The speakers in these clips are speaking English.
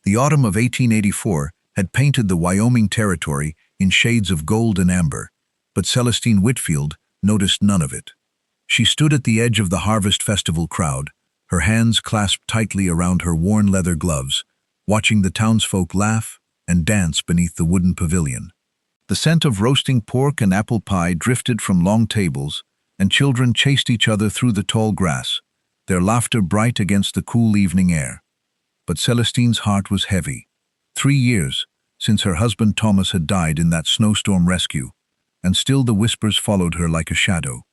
The autumn of 1884 had painted the Wyoming territory in shades of gold and amber, but Celestine Whitfield noticed none of it. She stood at the edge of the Harvest Festival crowd, her hands clasped tightly around her worn leather gloves, watching the townsfolk laugh and dance beneath the wooden pavilion. The scent of roasting pork and apple pie drifted from long tables, and children chased each other through the tall grass, their laughter bright against the cool evening air. But Celestine's heart was heavy. 3 years since her husband Thomas had died in that snowstorm rescue, and still the whispers followed her like a shadow.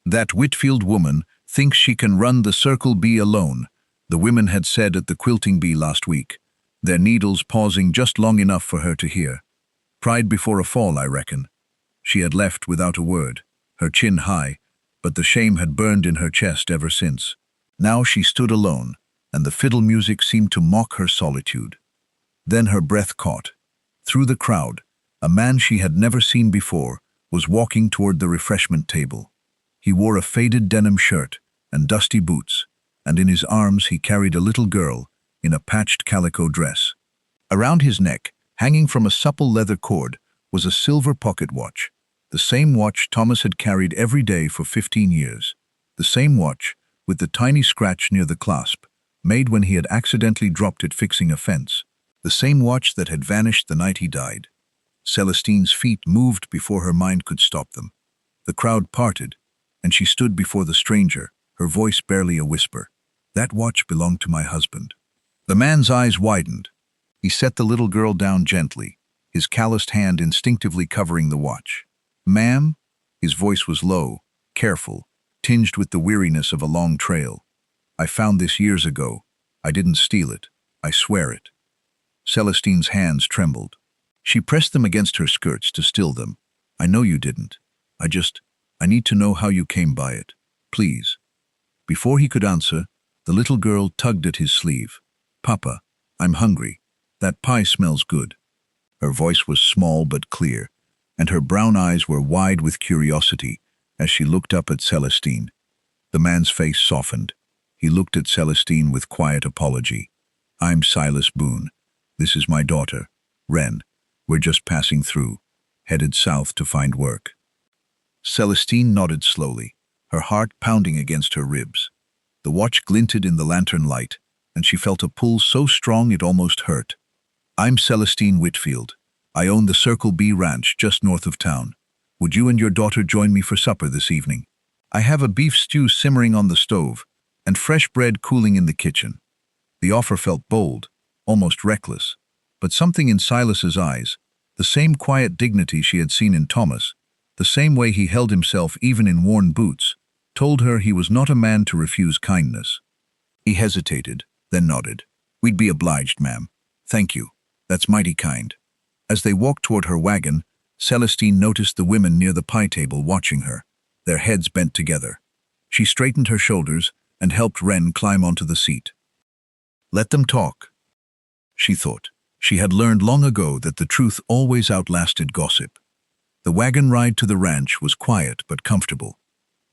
"That Whitfield woman thinks she can run the Circle B alone," the women had said at the quilting bee last week, their needles pausing just long enough for her to hear. Pride before a fall, I reckon. She had left without a word, her chin high, but the shame had burned in her chest ever since. Now she stood alone, and the fiddle music seemed to mock her solitude. Then her breath caught. Through the crowd, a man she had never seen before was walking toward the refreshment table. He wore a faded denim shirt and dusty boots, and in his arms he carried a little girl in a patched calico dress. Around his neck, hanging from a supple leather cord, was a silver pocket watch, the same watch Thomas had carried every day for 15 years, the same watch with the tiny scratch near the clasp, made when he had accidentally dropped it fixing a fence, the same watch that had vanished the night he died. Celestine's feet moved before her mind could stop them. The crowd parted, and she stood before the stranger, her voice barely a whisper. "That watch belonged to my husband." The man's eyes widened. He set the little girl down gently, his calloused hand instinctively covering the watch. "Ma'am?" His voice was low, careful, tinged with the weariness of a long trail. "I found this years ago. I didn't steal it. I swear it." Celestine's hands trembled. She pressed them against her skirts to still them. "I know you didn't. I need to know how you came by it. Please." Before he could answer, the little girl tugged at his sleeve. "Papa, I'm hungry. That pie smells good." Her voice was small but clear, and her brown eyes were wide with curiosity as she looked up at Celestine. The man's face softened. He looked at Celestine with quiet apology. "I'm Silas Boone. This is my daughter, Wren. We're just passing through, headed south to find work." Celestine nodded slowly, her heart pounding against her ribs. The watch glinted in the lantern light, and she felt a pull so strong it almost hurt. "I'm Celestine Whitfield. I own the Circle B ranch just north of town. Would you and your daughter join me for supper this evening? I have a beef stew simmering on the stove, and fresh bread cooling in the kitchen." The offer felt bold, almost reckless, but something in Silas's eyes, the same quiet dignity she had seen in Thomas, the same way he held himself even in worn boots, told her he was not a man to refuse kindness. He hesitated, then nodded. "We'd be obliged, ma'am. Thank you. That's mighty kind." As they walked toward her wagon, Celestine noticed the women near the pie table watching her, their heads bent together. She straightened her shoulders and helped Wren climb onto the seat. "Let them talk," she thought. She had learned long ago that the truth always outlasted gossip. The wagon ride to the ranch was quiet but comfortable.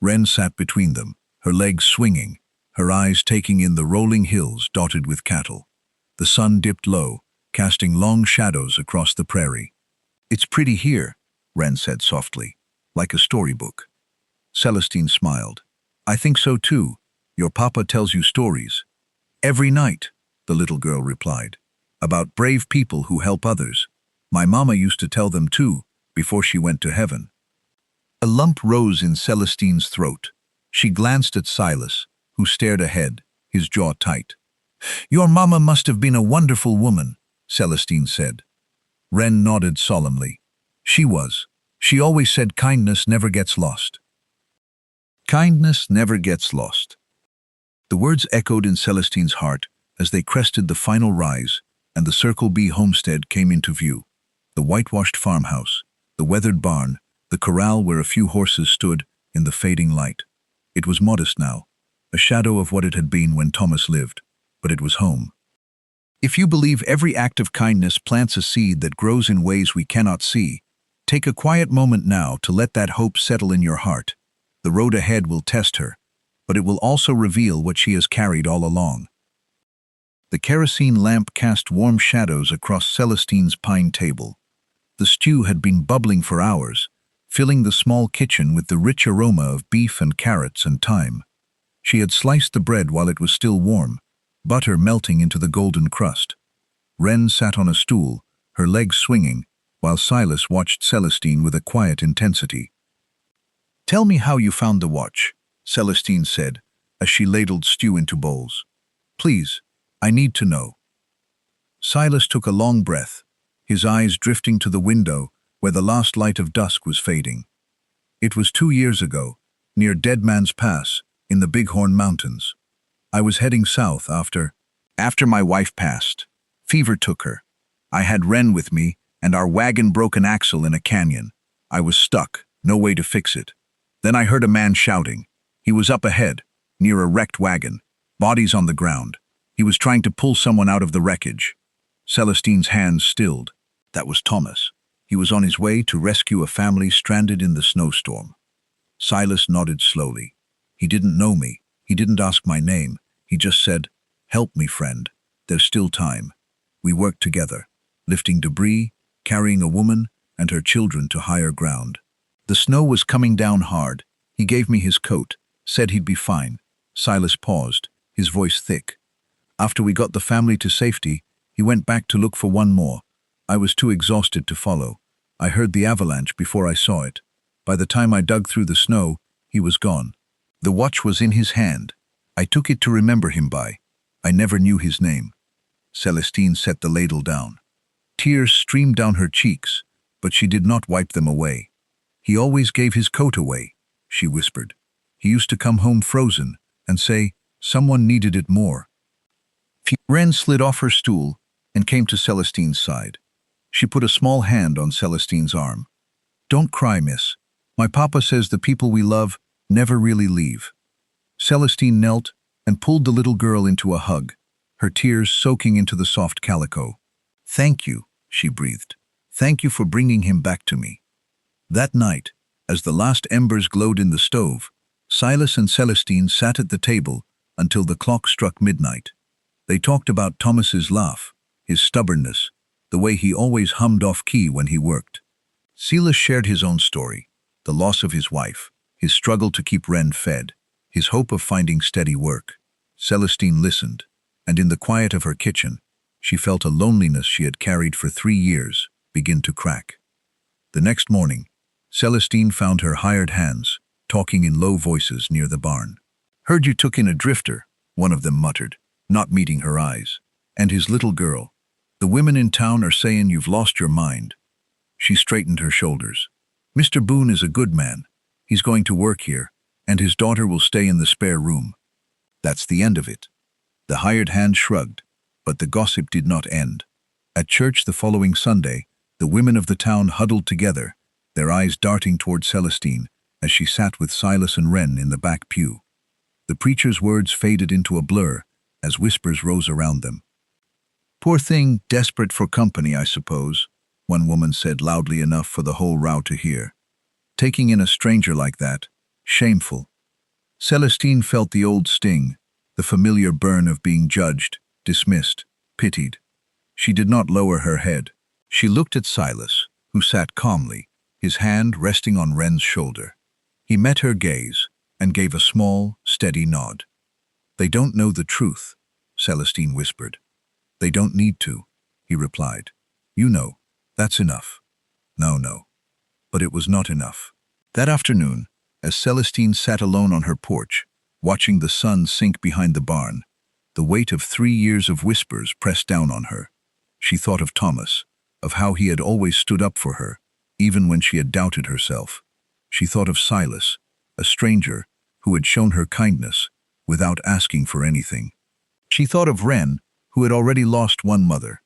Wren sat between them, her legs swinging, her eyes taking in the rolling hills dotted with cattle. The sun dipped low, casting long shadows across the prairie. "It's pretty here," Wren said softly, "like a storybook." Celestine smiled. "I think so too. Your papa tells you stories." "Every night," the little girl replied, "about brave people who help others. My mama used to tell them too, before she went to heaven." A lump rose in Celestine's throat. She glanced at Silas, who stared ahead, his jaw tight. "Your mama must have been a wonderful woman," Celestine said. Wren nodded solemnly. "She was. She always said kindness never gets lost." Kindness never gets lost. The words echoed in Celestine's heart as they crested the final rise, and the Circle B homestead came into view. The whitewashed farmhouse, the weathered barn, the corral where a few horses stood in the fading light. It was modest now, a shadow of what it had been when Thomas lived, but it was home. If you believe every act of kindness plants a seed that grows in ways we cannot see, take a quiet moment now to let that hope settle in your heart. The road ahead will test her, but it will also reveal what she has carried all along. The kerosene lamp cast warm shadows across Celestine's pine table. The stew had been bubbling for hours, filling the small kitchen with the rich aroma of beef and carrots and thyme. She had sliced the bread while it was still warm, butter melting into the golden crust. Wren sat on a stool, her legs swinging, while Silas watched Celestine with a quiet intensity. "Tell me how you found the watch," Celestine said, as she ladled stew into bowls. "Please, I need to know." Silas took a long breath, his eyes drifting to the window where the last light of dusk was fading. "It was 2 years ago, near Dead Man's Pass, in the Bighorn Mountains. I was heading south after my wife passed. Fever took her. I had Wren with me, and our wagon broke an axle in a canyon. I was stuck, no way to fix it. Then I heard a man shouting. He was up ahead, near a wrecked wagon, bodies on the ground. He was trying to pull someone out of the wreckage." Celestine's hands stilled. That was Thomas. He was on his way to rescue a family stranded in the snowstorm. Silas nodded slowly. "He didn't know me. He didn't ask my name. He just said, 'Help me, friend. There's still time.' We worked together, lifting debris, carrying a woman and her children to higher ground. The snow was coming down hard. He gave me his coat, said he'd be fine." Silas paused, his voice thick. "After we got the family to safety, he went back to look for one more. I was too exhausted to follow. I heard the avalanche before I saw it. By the time I dug through the snow, he was gone. The watch was in his hand. I took it to remember him by. I never knew his name." Celestine set the ladle down. Tears streamed down her cheeks, but she did not wipe them away. "He always gave his coat away," she whispered. "He used to come home frozen and say, 'Someone needed it more.'" Wren slid off her stool and came to Celestine's side. She put a small hand on Celestine's arm. "Don't cry, miss. My papa says the people we love never really leave." Celestine knelt and pulled the little girl into a hug, her tears soaking into the soft calico. "Thank you," she breathed. "Thank you for bringing him back to me." That night, as the last embers glowed in the stove, Silas and Celestine sat at the table until the clock struck midnight. They talked about Thomas's laugh, his stubbornness, the way he always hummed off-key when he worked. Silas shared his own story, the loss of his wife, his struggle to keep Wren fed, his hope of finding steady work. Celestine listened, and in the quiet of her kitchen, she felt a loneliness she had carried for 3 years begin to crack. The next morning, Celestine found her hired hands, talking in low voices near the barn. "Heard you took in a drifter," one of them muttered, not meeting her eyes. "And his little girl. The women in town are saying you've lost your mind." She straightened her shoulders. "Mr. Boone is a good man. He's going to work here, and his daughter will stay in the spare room." That's the end of it. The hired hand shrugged, but the gossip did not end. At church the following Sunday, the women of the town huddled together, their eyes darting toward Celestine as she sat with Silas and Wren in the back pew. The preacher's words faded into a blur as whispers rose around them. "Poor thing, desperate for company, I suppose," one woman said loudly enough for the whole row to hear. "Taking in a stranger like that, shameful." Celestine felt the old sting, the familiar burn of being judged, dismissed, pitied. She did not lower her head. She looked at Silas, who sat calmly, his hand resting on Wren's shoulder. He met her gaze and gave a small, steady nod. "They don't know the truth," Celestine whispered. "They don't need to," he replied. "You know, that's enough." No. But it was not enough. That afternoon, as Celestine sat alone on her porch, watching the sun sink behind the barn, the weight of 3 years of whispers pressed down on her. She thought of Thomas, of how he had always stood up for her, even when she had doubted herself. She thought of Silas, a stranger who had shown her kindness without asking for anything. She thought of Wren, who had already lost one mother.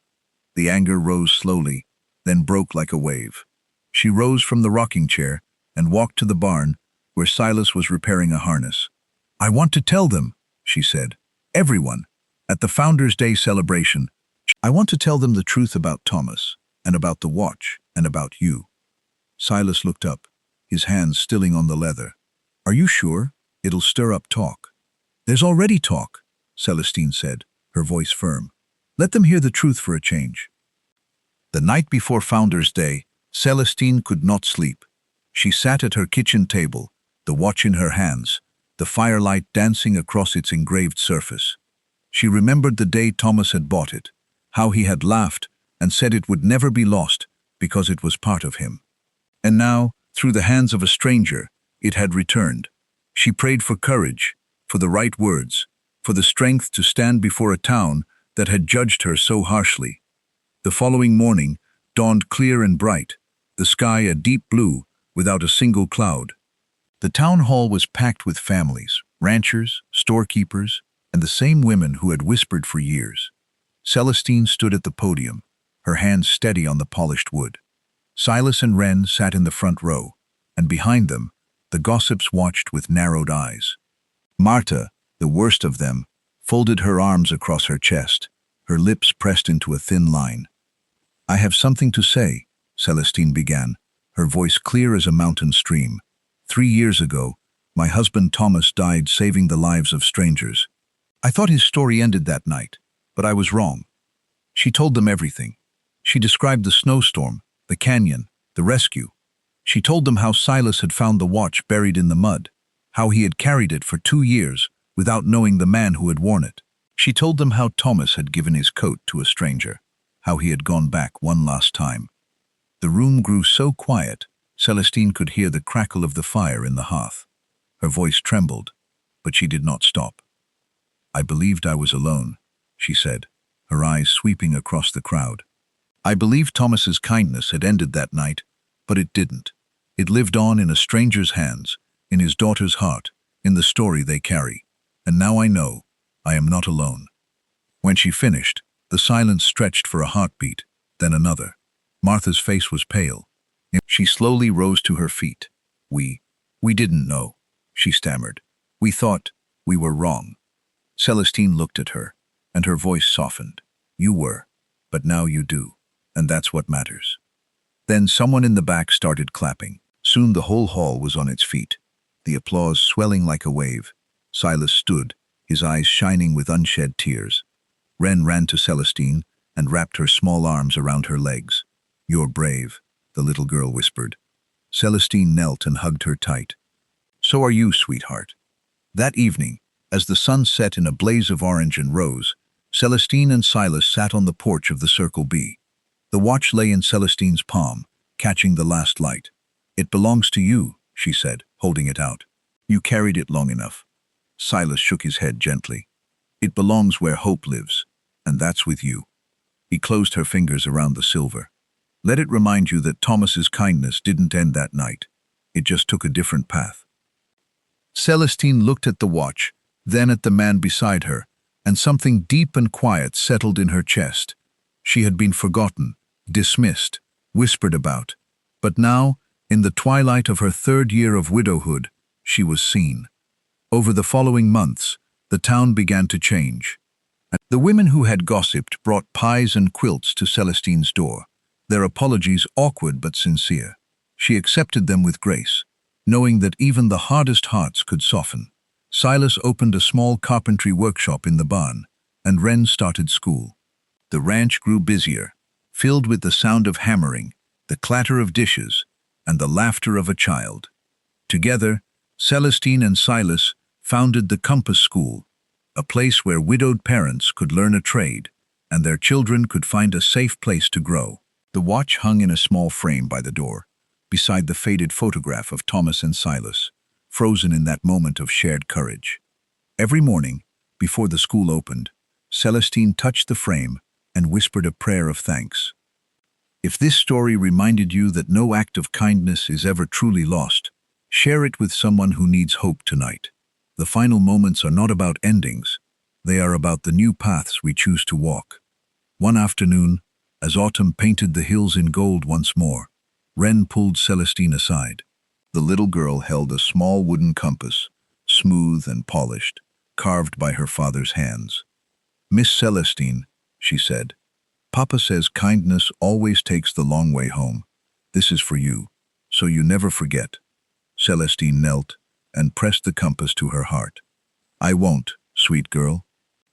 The anger rose slowly, then broke like a wave. She rose from the rocking chair and walked to the barn where Silas was repairing a harness. "I want to tell them," she said. "Everyone, at the Founders' Day celebration. I want to tell them the truth about Thomas, and about the watch, and about you." Silas looked up, his hands stilling on the leather. "Are you sure? It'll stir up talk." "There's already talk," Celestine said, her voice firm. Let them hear the truth for a change. The night before Founder's Day, Celestine could not sleep. She sat at her kitchen table, the watch in her hands, the firelight dancing across its engraved surface. She remembered the day Thomas had bought it, how he had laughed and said it would never be lost because it was part of him. And now, through the hands of a stranger, it had returned. She prayed for courage, for the right words, for the strength to stand before a town that had judged her so harshly. The following morning dawned clear and bright, the sky a deep blue without a single cloud. The town hall was packed with families, ranchers, storekeepers, and the same women who had whispered for years. Celestine stood at the podium, her hands steady on the polished wood. Silas and Wren sat in the front row, and behind them, the gossips watched with narrowed eyes. Marta, the worst of them, folded her arms across her chest, her lips pressed into a thin line. "I have something to say," Celestine began, her voice clear as a mountain stream. "3 years ago, my husband Thomas died saving the lives of strangers. I thought his story ended that night, but I was wrong." She told them everything. She described the snowstorm, the canyon, the rescue. She told them how Silas had found the watch buried in the mud, how he had carried it for 2 years without knowing the man who had worn it. She told them how Thomas had given his coat to a stranger, how he had gone back one last time. The room grew so quiet, Celestine could hear the crackle of the fire in the hearth. Her voice trembled, but she did not stop. "I believed I was alone," she said, her eyes sweeping across the crowd. "I believed Thomas's kindness had ended that night, but it didn't. It lived on in a stranger's hands, in his daughter's heart, in the story they carry. And now I know I am not alone." When she finished, the silence stretched for a heartbeat, then another. Martha's face was pale. She slowly rose to her feet. We didn't know," she stammered. "We thought we were wrong." Celestine looked at her, and her voice softened. "You were, but now you do, and that's what matters." Then someone in the back started clapping. Soon the whole hall was on its feet, the applause swelling like a wave. Silas stood, his eyes shining with unshed tears. Wren ran to Celestine and wrapped her small arms around her legs. "You're brave," the little girl whispered. Celestine knelt and hugged her tight. "So are you, sweetheart." That evening, as the sun set in a blaze of orange and rose, Celestine and Silas sat on the porch of the Circle B. The watch lay in Celestine's palm, catching the last light. "It belongs to you," she said, holding it out. "You carried it long enough." Silas shook his head gently. "It belongs where hope lives, and that's with you." He closed her fingers around the silver. "Let it remind you that Thomas's kindness didn't end that night. It just took a different path." Celestine looked at the watch, then at the man beside her, and something deep and quiet settled in her chest. She had been forgotten, dismissed, whispered about. But now, in the twilight of her 3rd year of widowhood, she was seen. Over the following months, the town began to change. The women who had gossiped brought pies and quilts to Celestine's door, their apologies awkward but sincere. She accepted them with grace, knowing that even the hardest hearts could soften. Silas opened a small carpentry workshop in the barn, and Wren started school. The ranch grew busier, filled with the sound of hammering, the clatter of dishes, and the laughter of a child. Together, Celestine and Silas founded the Compass School, a place where widowed parents could learn a trade, and their children could find a safe place to grow. The watch hung in a small frame by the door, beside the faded photograph of Thomas and Silas, frozen in that moment of shared courage. Every morning, before the school opened, Celestine touched the frame and whispered a prayer of thanks. If this story reminded you that no act of kindness is ever truly lost, share it with someone who needs hope tonight. The final moments are not about endings. They are about the new paths we choose to walk. One afternoon, as autumn painted the hills in gold once more, Wren pulled Celestine aside. The little girl held a small wooden compass, smooth and polished, carved by her father's hands. "Miss Celestine," she said, "Papa says kindness always takes the long way home. This is for you, so you never forget." Celestine knelt and pressed the compass to her heart. "I won't, sweet girl.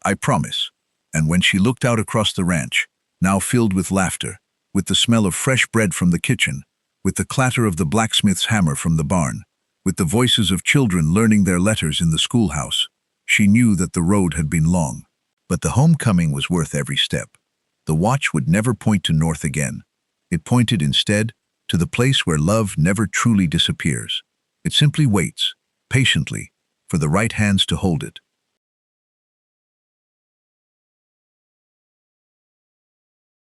I promise." And when she looked out across the ranch, now filled with laughter, with the smell of fresh bread from the kitchen, with the clatter of the blacksmith's hammer from the barn, with the voices of children learning their letters in the schoolhouse, she knew that the road had been long. But the homecoming was worth every step. The watch would never point to north again. It pointed instead to the place where love never truly disappears. It simply waits, patiently, for the right hands to hold it.